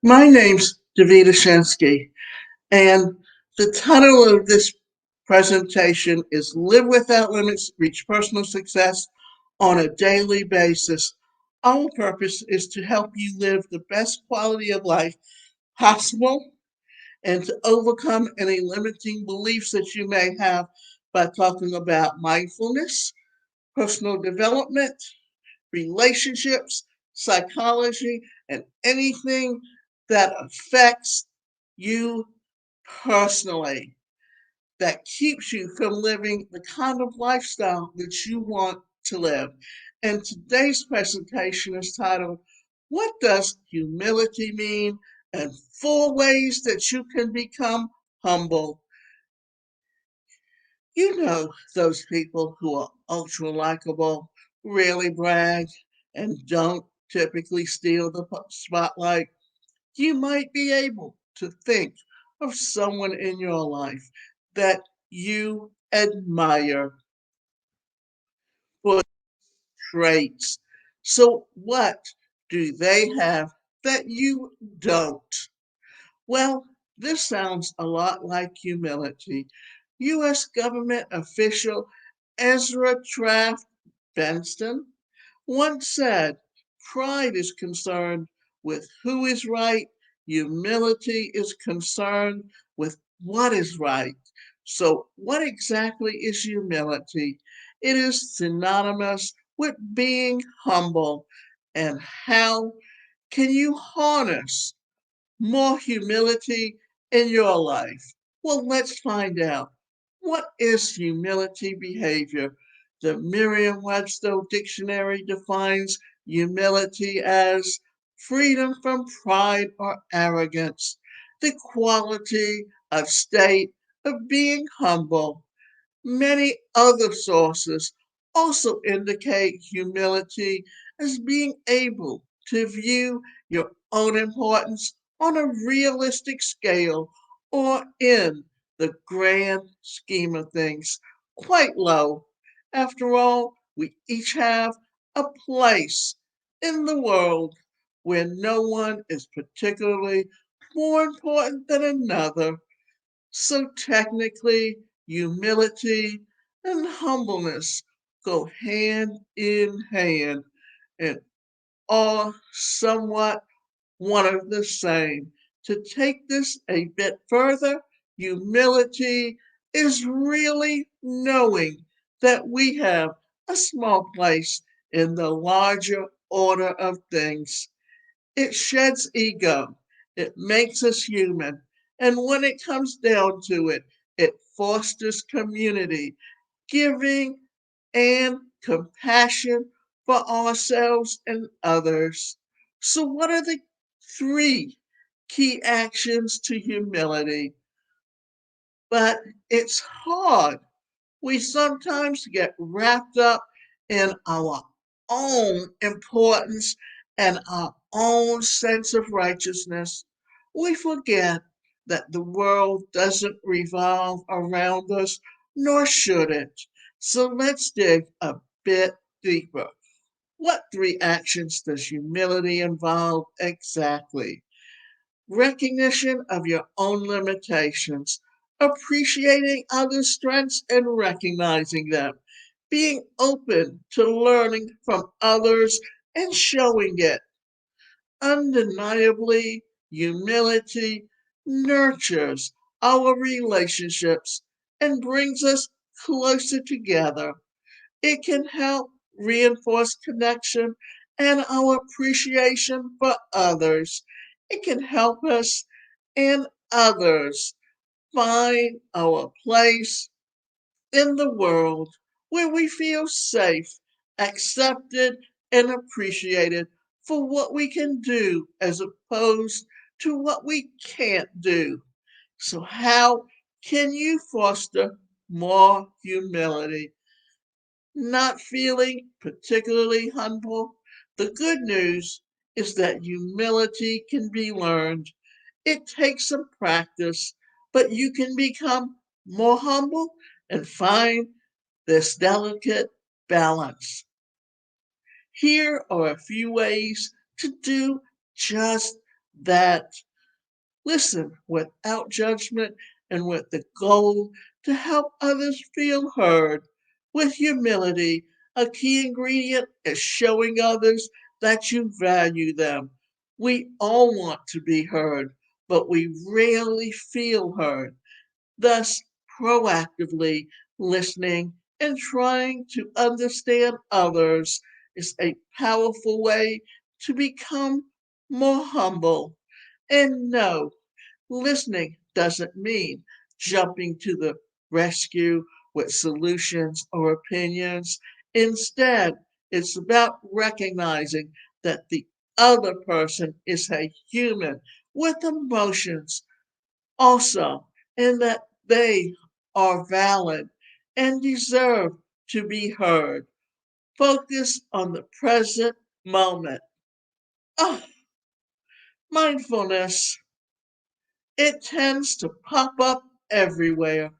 My name's Davida Shensky, and the title of this presentation is Live Without Limits, Reach Personal Success on a Daily Basis. Our purpose is to help you live the best quality of life possible and to overcome any limiting beliefs that you may have by talking about mindfulness, personal development, relationships, psychology, and anything that affects you personally, that keeps you from living the kind of lifestyle that you want to live. And today's presentation is titled, What Does Humility Mean? And 4 Ways that you can become humble. You know those people who are ultra likable, rarely brag, and don't typically steal the spotlight. You might be able to think of someone in your life that you admire for traits. So, what do they have that you don't? Well, this sounds a lot like humility. U.S. government official Ezra Taft Benson once said, Pride is concerned with who is right, humility is concerned with what is right. So, what exactly is humility? It is synonymous with being humble. And how can you harness more humility in your life? Well, let's find out. What is humility behavior? The Merriam Webster Dictionary defines humility as freedom from pride or arrogance, the quality of state of being humble. Many other sources also indicate humility as being able to view your own importance on a realistic scale or in the grand scheme of things quite low. After all, we each have a place in the world where no one is particularly more important than another. So technically, humility and humbleness go hand in hand and are somewhat one of the same. To take this a bit further, humility is really knowing that we have a small place in the larger order of things. It sheds ego. It makes us human. And when it comes down to it, it fosters community, giving and compassion for ourselves and others. So, what are the 3 key actions to humility? But it's hard. We sometimes get wrapped up in our own importance and our own sense of righteousness. We forget that the world doesn't revolve around us, nor should it. So let's dig a bit deeper. What 3 actions does humility involve exactly? Recognition of your own limitations, appreciating others' strengths and recognizing them, being open to learning from others and showing it. Undeniably, humility nurtures our relationships and brings us closer together. It can help reinforce connection and our appreciation for others. It can help us and others find our place in the world where we feel safe, accepted, and appreciated for what we can do as opposed to what we can't do. So, how can you foster more humility? Not feeling particularly humble? The good news is that humility can be learned. It takes some practice, but you can become more humble and find this delicate balance. Here are a few ways to do just that listen without judgment and with the goal to help others feel heard. With humility, a key ingredient is showing others that you value them. We all want to be heard, but we rarely feel heard. Thus, proactively listening and trying to understand others is a powerful way to become more humble. And no, listening doesn't mean jumping to the rescue with solutions or opinions. Instead, it's about recognizing that the other person is a human with emotions also, and that they are valid and deserve to be heard. Focus on the present moment. Ah, mindfulness, it tends to pop up everywhere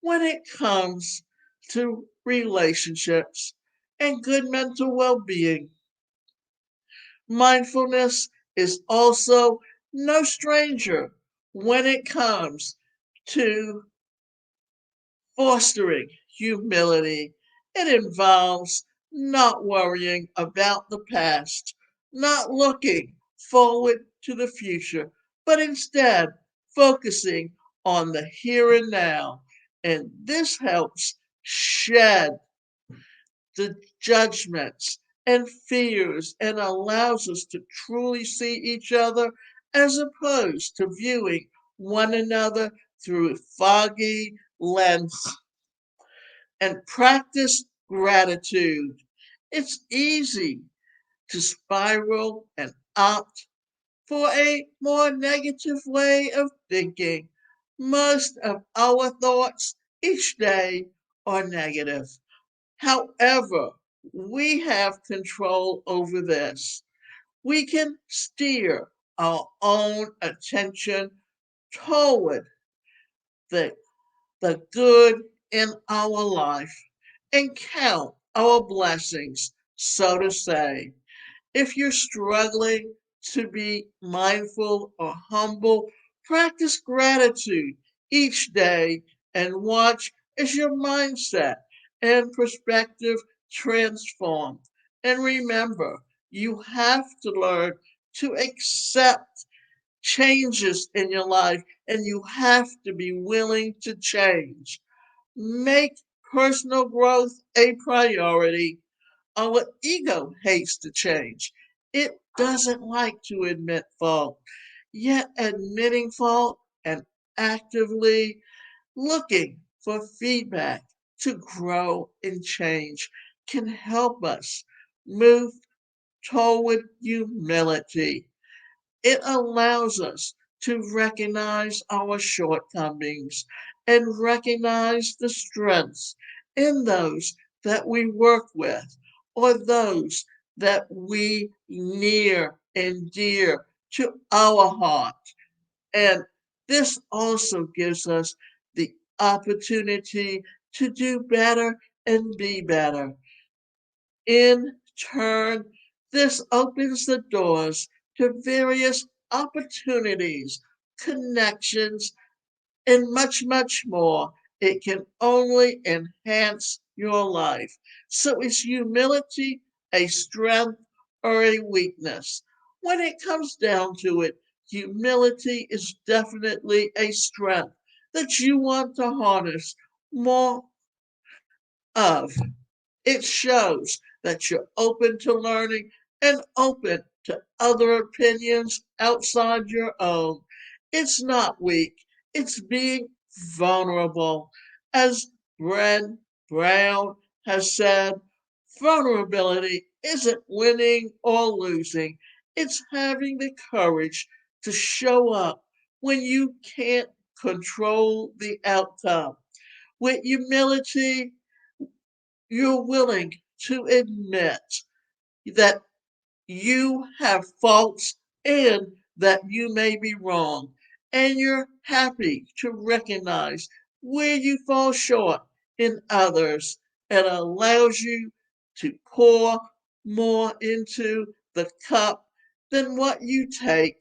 when it comes to relationships and good mental well being. Mindfulness is also no stranger when it comes to fostering humility. It involves not worrying about the past, not looking forward to the future, but instead focusing on the here and now. And this helps shed the judgments and fears and allows us to truly see each other as opposed to viewing one another through foggy lens and practice gratitude. It's easy to spiral and opt for a more negative way of thinking. Most of our thoughts each day are negative. However, we have control over this. We can steer our own attention toward the the good in our life and count our blessings, so to say. If you're struggling to be mindful or humble, practice gratitude each day and watch as your mindset and perspective transform. And remember, you have to learn to accept changes in your life and you have to be willing to change. Make personal growth a priority. Our ego hates to change. It doesn't like to admit fault. Yet admitting fault and actively looking for feedback to grow and change can help us move toward humility. It allows us to recognize our shortcomings and recognize the strengths in those that we work with or those that we near and dear to our heart. And this also gives us the opportunity to do better and be better. In turn, this opens the doors to various opportunities, connections, and much, much more. It can only enhance your life. So, is humility a strength or a weakness? When it comes down to it, humility is definitely a strength that you want to harness more of. It shows that you're open to learning and open to other opinions outside your own. It's not weak, it's being vulnerable. As Bren Brown has said, vulnerability isn't winning or losing, it's having the courage to show up when you can't control the outcome. With humility, you're willing to admit that you have faults and that you may be wrong. And you're happy to recognize where you fall short in others. It allows you to pour more into the cup than what you take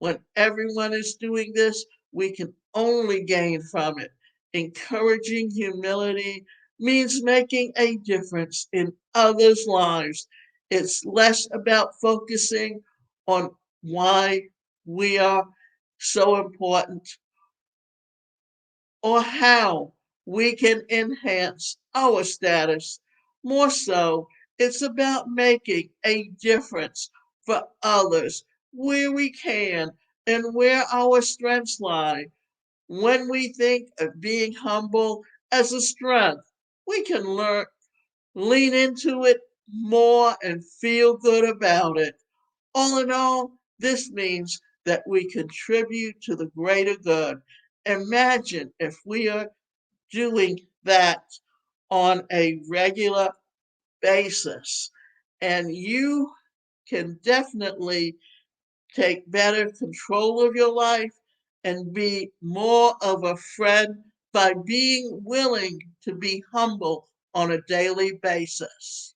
When everyone is doing this, we can only gain from it. Encouraging humility means making a difference in others' lives. It's less about focusing on why we are so important or how we can enhance our status. More so, it's about making a difference for others where we can and where our strengths lie. When we think of being humble as a strength, we can lean into it more and feel good about it. All in all, this means that we contribute to the greater good. Imagine if we are doing that on a regular basis, and you can definitely take better control of your life and be more of a friend by being willing to be humble on a daily basis.